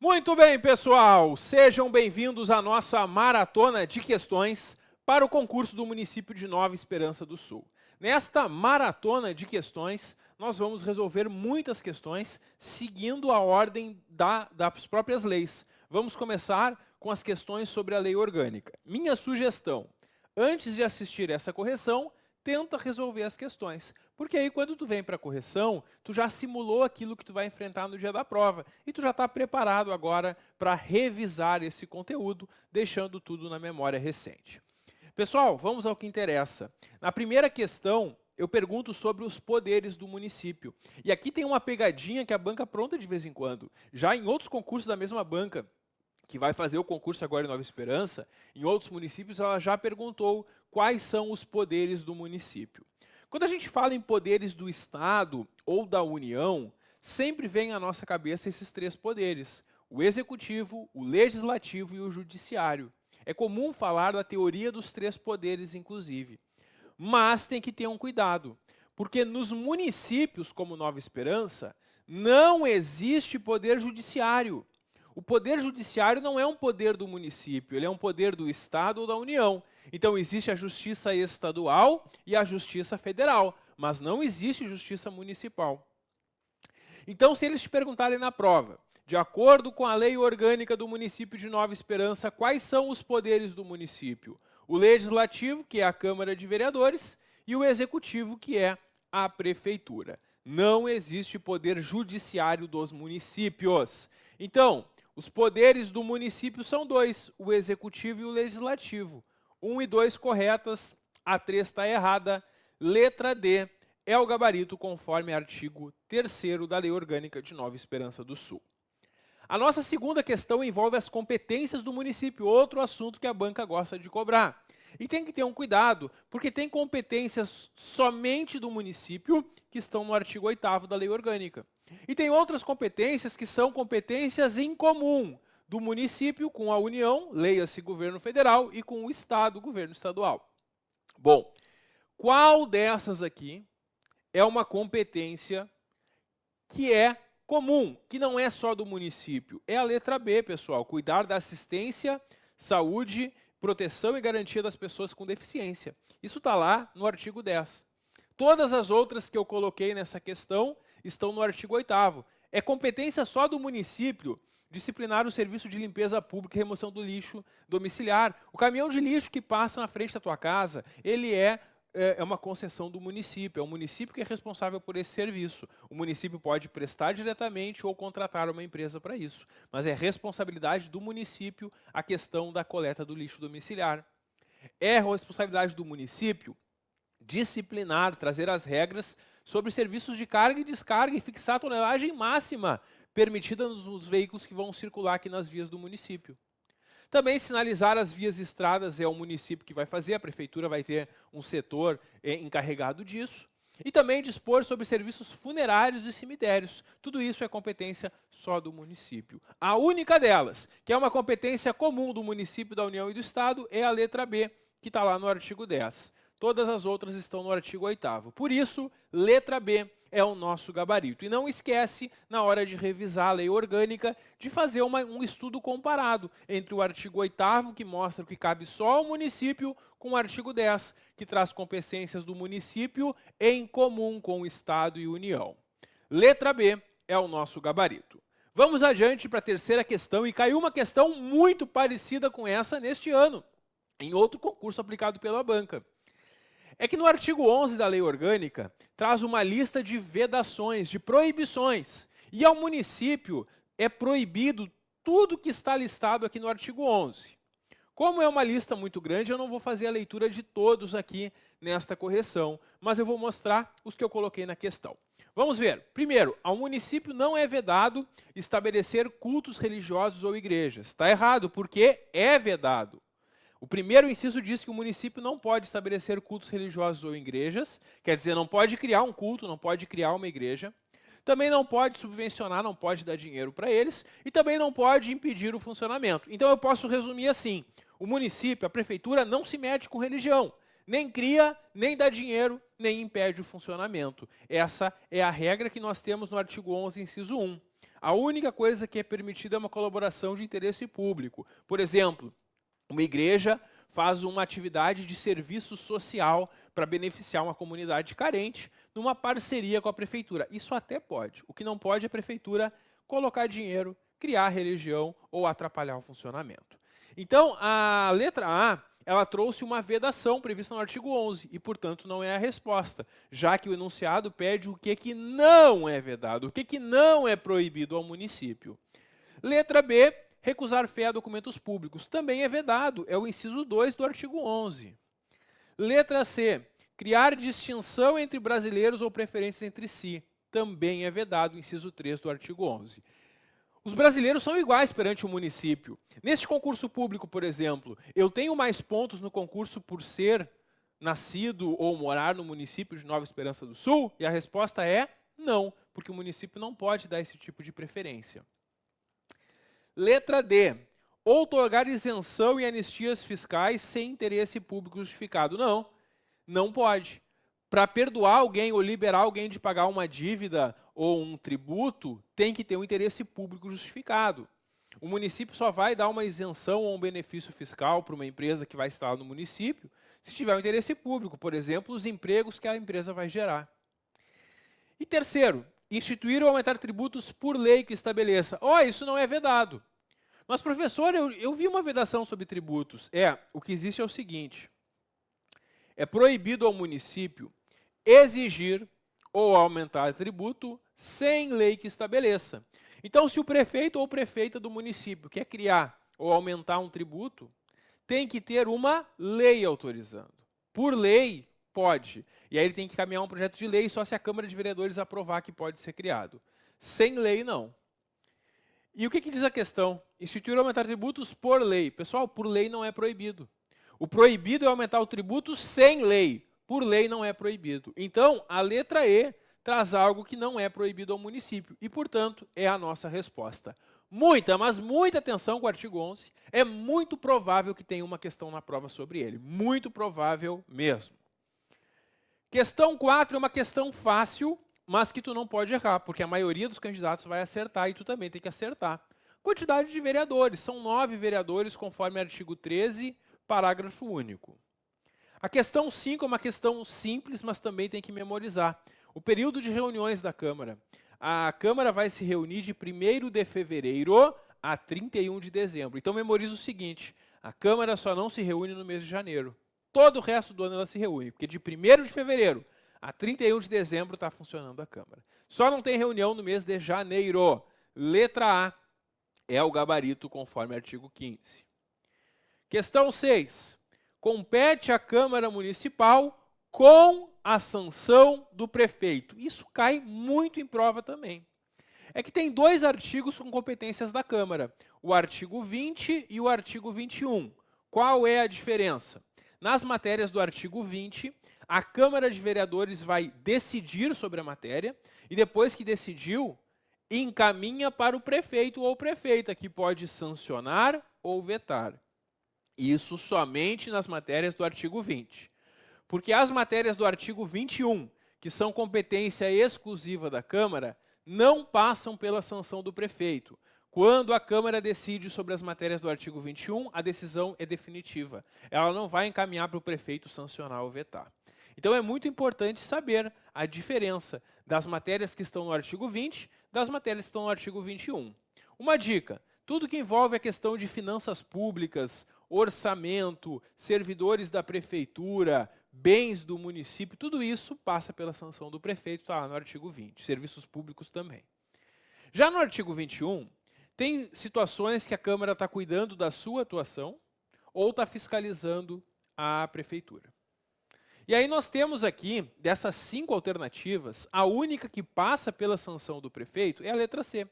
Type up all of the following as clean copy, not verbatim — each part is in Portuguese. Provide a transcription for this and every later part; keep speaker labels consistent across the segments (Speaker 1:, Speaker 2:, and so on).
Speaker 1: Muito bem, pessoal! Sejam bem-vindos à nossa maratona de questões para o concurso do município de Nova Esperança do Sul. Nesta maratona de questões, nós vamos resolver muitas questões seguindo a ordem das próprias leis. Vamos começar com as questões sobre a lei orgânica. Minha sugestão, antes de assistir essa correção, tenta resolver as questões. Porque aí, quando tu vem para a correção, tu já simulou aquilo que tu vai enfrentar no dia da prova. E tu já está preparado agora para revisar esse conteúdo, deixando tudo na memória recente. Pessoal, vamos ao que interessa. Na primeira questão, eu pergunto sobre os poderes do município. E aqui tem uma pegadinha que a banca apronta de vez em quando. Já em outros concursos da mesma banca, que vai fazer o concurso agora em Nova Esperança, em outros municípios, ela já perguntou quais são os poderes do município. Quando a gente fala em poderes do Estado ou da União, sempre vem à nossa cabeça esses três poderes: o Executivo, o Legislativo e o Judiciário. É comum falar da teoria dos três poderes, inclusive. Mas tem que ter um cuidado, porque nos municípios como Nova Esperança, não existe poder judiciário. O poder judiciário não é um poder do município, ele é um poder do Estado ou da União. Então existe a justiça estadual e a justiça federal, mas não existe justiça municipal. Então, se eles te perguntarem na prova, de acordo com a lei orgânica do município de Nova Esperança, quais são os poderes do município? O Legislativo, que é a Câmara de Vereadores, e o Executivo, que é a Prefeitura. Não existe poder judiciário dos municípios. Então, os poderes do município são dois, o Executivo e o Legislativo. 1 e 2 corretas, a 3 está errada. Letra D é o gabarito conforme artigo 3º da Lei Orgânica de Nova Esperança do Sul. A nossa segunda questão envolve as competências do município, outro assunto que a banca gosta de cobrar. E tem que ter um cuidado, porque tem competências somente do município que estão no artigo 8º da Lei Orgânica. E tem outras competências que são competências em comum do município com a União, leia-se governo federal, e com o Estado, governo estadual. Bom, qual dessas aqui é uma competência que é comum, que não é só do município? É a letra B, pessoal, cuidar da assistência, saúde, proteção e garantia das pessoas com deficiência. Isso está lá no artigo 10. Todas as outras que eu coloquei nessa questão estão no artigo 8º. É competência só do município disciplinar o serviço de limpeza pública e remoção do lixo domiciliar. O caminhão de lixo que passa na frente da tua casa, ele é uma concessão do município. É o município que é responsável por esse serviço. O município pode prestar diretamente ou contratar uma empresa para isso. Mas é responsabilidade do município a questão da coleta do lixo domiciliar. É responsabilidade do município disciplinar, trazer as regras sobre serviços de carga e descarga e fixar a tonelagem máxima permitida nos veículos que vão circular aqui nas vias do município. Também sinalizar as vias e estradas é o município que vai fazer, a prefeitura vai ter um setor encarregado disso. E também dispor sobre serviços funerários e cemitérios. Tudo isso é competência só do município. A única delas, que é uma competência comum do município, da União e do Estado, é a letra B, que está lá no artigo 10. Todas as outras estão no artigo 8º. Por isso, letra B é o nosso gabarito. E não esquece, na hora de revisar a lei orgânica, de fazer um estudo comparado entre o artigo 8º, que mostra que cabe só ao município, com o artigo 10, que traz competências do município em comum com o Estado e União. Letra B é o nosso gabarito. Vamos adiante para a terceira questão, e caiu uma questão muito parecida com essa neste ano, em outro concurso aplicado pela banca. É que no artigo 11 da Lei Orgânica, traz uma lista de vedações, de proibições. E ao município é proibido tudo que está listado aqui no artigo 11. Como é uma lista muito grande, eu não vou fazer a leitura de todos aqui nesta correção, mas eu vou mostrar os que eu coloquei na questão. Vamos ver. Primeiro, ao município não é vedado estabelecer cultos religiosos ou igrejas. Está errado, porque é vedado. O primeiro inciso diz que o município não pode estabelecer cultos religiosos ou igrejas, quer dizer, não pode criar um culto, não pode criar uma igreja, também não pode subvencionar, não pode dar dinheiro para eles, e também não pode impedir o funcionamento. Então eu posso resumir assim: o município, a prefeitura, não se mete com religião, nem cria, nem dá dinheiro, nem impede o funcionamento. Essa é a regra que nós temos no artigo 11, inciso 1. A única coisa que é permitida é uma colaboração de interesse público. Por exemplo, uma igreja faz uma atividade de serviço social para beneficiar uma comunidade carente numa parceria com a prefeitura. Isso até pode. O que não pode é a prefeitura colocar dinheiro, criar religião ou atrapalhar o funcionamento. Então, a letra A, ela trouxe uma vedação prevista no artigo 11 e, portanto, não é a resposta, já que o enunciado pede o que não é vedado, o que não é proibido ao município. Letra B, recusar fé a documentos públicos. Também é vedado, é o inciso 2 do artigo 11. Letra C, criar distinção entre brasileiros ou preferências entre si. Também é vedado, inciso 3 do artigo 11. Os brasileiros são iguais perante o município. Neste concurso público, por exemplo, eu tenho mais pontos no concurso por ser nascido ou morar no município de Nova Esperança do Sul? E a resposta é não, porque o município não pode dar esse tipo de preferência. Letra D. Outorgar isenção e anistias fiscais sem interesse público justificado. Não, não pode. Para perdoar alguém ou liberar alguém de pagar uma dívida ou um tributo, tem que ter um interesse público justificado. O município só vai dar uma isenção ou um benefício fiscal para uma empresa que vai instalar no município se tiver um interesse público, por exemplo, os empregos que a empresa vai gerar. E terceiro, instituir ou aumentar tributos por lei que estabeleça. Isso não é vedado. Mas, professor, eu vi uma vedação sobre tributos. O que existe é o seguinte. É proibido ao município exigir ou aumentar tributo sem lei que estabeleça. Então, se o prefeito ou prefeita do município quer criar ou aumentar um tributo, tem que ter uma lei autorizando. Por lei, pode. E aí ele tem que caminhar um projeto de lei só se a Câmara de Vereadores aprovar que pode ser criado. Sem lei, não. E o que diz a questão? Instituir ou aumentar tributos por lei. Pessoal, por lei não é proibido. O proibido é aumentar o tributo sem lei. Por lei não é proibido. Então, a letra E traz algo que não é proibido ao município. E, portanto, é a nossa resposta. Muita, mas muita atenção com o artigo 11. É muito provável que tenha uma questão na prova sobre ele. Muito provável mesmo. Questão 4 é uma questão fácil, mas que tu não pode errar, porque a maioria dos candidatos vai acertar e tu também tem que acertar. Quantidade de vereadores. São 9 vereadores, conforme artigo 13, parágrafo único. A questão 5 é uma questão simples, mas também tem que memorizar. O período de reuniões da Câmara. A Câmara vai se reunir de 1º de fevereiro a 31 de dezembro. Então, memoriza o seguinte. A Câmara só não se reúne no mês de janeiro. Todo o resto do ano ela se reúne, porque de 1º de fevereiro a 31 de dezembro está funcionando a Câmara. Só não tem reunião no mês de janeiro. Letra A é o gabarito conforme artigo 15. Questão 6. Compete à Câmara Municipal com a sanção do prefeito. Isso cai muito em prova também. É que tem 2 artigos com competências da Câmara. O artigo 20 e o artigo 21. Qual é a diferença? Nas matérias do artigo 20, a Câmara de Vereadores vai decidir sobre a matéria e depois que decidiu, encaminha para o prefeito ou prefeita, que pode sancionar ou vetar. Isso somente nas matérias do artigo 20. Porque as matérias do artigo 21, que são competência exclusiva da Câmara, não passam pela sanção do prefeito. Quando a Câmara decide sobre as matérias do artigo 21, a decisão é definitiva. Ela não vai encaminhar para o prefeito sancionar ou vetar. Então é muito importante saber a diferença das matérias que estão no artigo 20 das matérias que estão no artigo 21. Uma dica, tudo que envolve a questão de finanças públicas, orçamento, servidores da prefeitura, bens do município, tudo isso passa pela sanção do prefeito, está lá no artigo 20, serviços públicos também. Já no artigo 21, tem situações que a Câmara está cuidando da sua atuação ou está fiscalizando a prefeitura. E aí nós temos aqui, dessas 5 alternativas, a única que passa pela sanção do prefeito é a letra C.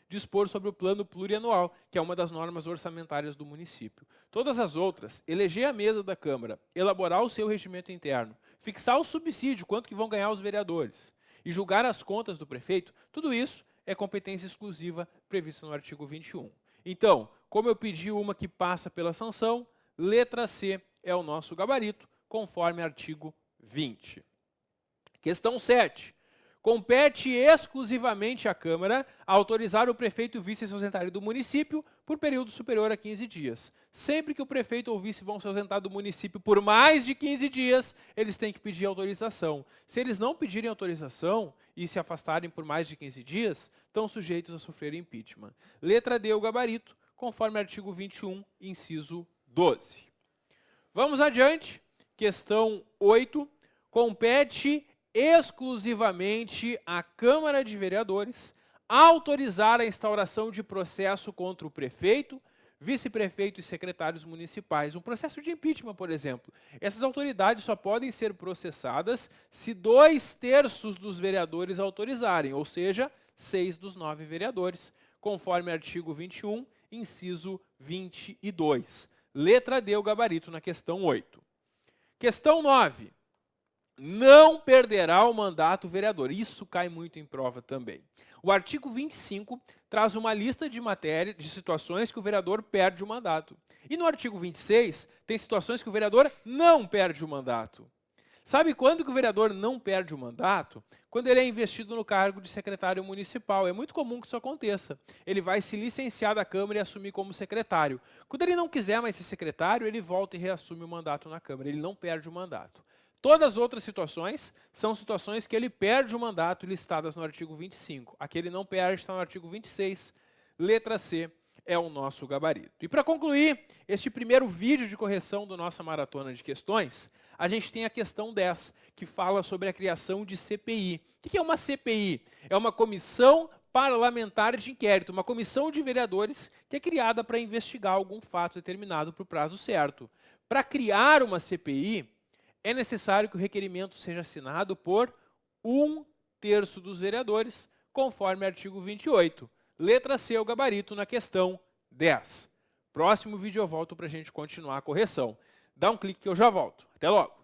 Speaker 1: Dispor sobre o plano plurianual, que é uma das normas orçamentárias do município. Todas as outras, eleger a mesa da Câmara, elaborar o seu regimento interno, fixar o subsídio, quanto que vão ganhar os vereadores, e julgar as contas do prefeito, tudo isso é competência exclusiva prevista no artigo 21. Então, como eu pedi uma que passa pela sanção, letra C é o nosso gabarito, conforme artigo 20. Questão 7. Compete exclusivamente à Câmara autorizar o prefeito e o vice a se ausentarem do município por período superior a 15 dias. Sempre que o prefeito ou o vice vão se ausentar do município por mais de 15 dias, eles têm que pedir autorização. Se eles não pedirem autorização e se afastarem por mais de 15 dias, estão sujeitos a sofrer impeachment. Letra D, o gabarito, conforme artigo 21, inciso 12. Vamos adiante. Questão 8. Compete exclusivamente à Câmara de Vereadores autorizar a instauração de processo contra o prefeito, vice-prefeito e secretários municipais. Um processo de impeachment, por exemplo. Essas autoridades só podem ser processadas se 2/3 dos vereadores autorizarem, ou seja, 6 dos 9 vereadores, conforme artigo 21, inciso 22. Letra D, o gabarito na questão 8. Questão 9. Não perderá o mandato o vereador. Isso cai muito em prova também. O artigo 25 traz uma lista de situações que o vereador perde o mandato. E no artigo 26 tem situações que o vereador não perde o mandato. Sabe quando que o vereador não perde o mandato? Quando ele é investido no cargo de secretário municipal. É muito comum que isso aconteça. Ele vai se licenciar da Câmara e assumir como secretário. Quando ele não quiser mais ser secretário, ele volta e reassume o mandato na Câmara. Ele não perde o mandato. Todas as outras situações são situações que ele perde o mandato listadas no artigo 25. A que ele não perde está no artigo 26. Letra C é o nosso gabarito. E para concluir este primeiro vídeo de correção da nossa maratona de questões, a gente tem a questão 10, que fala sobre a criação de CPI. O que é uma CPI? É uma comissão parlamentar de inquérito, uma comissão de vereadores que é criada para investigar algum fato determinado para o prazo certo. Para criar uma CPI, é necessário que o requerimento seja assinado por 1/3 dos vereadores, conforme artigo 28. Letra C, o gabarito na questão 10. Próximo vídeo eu volto para a gente continuar a correção. Dá um clique que eu já volto. Até logo!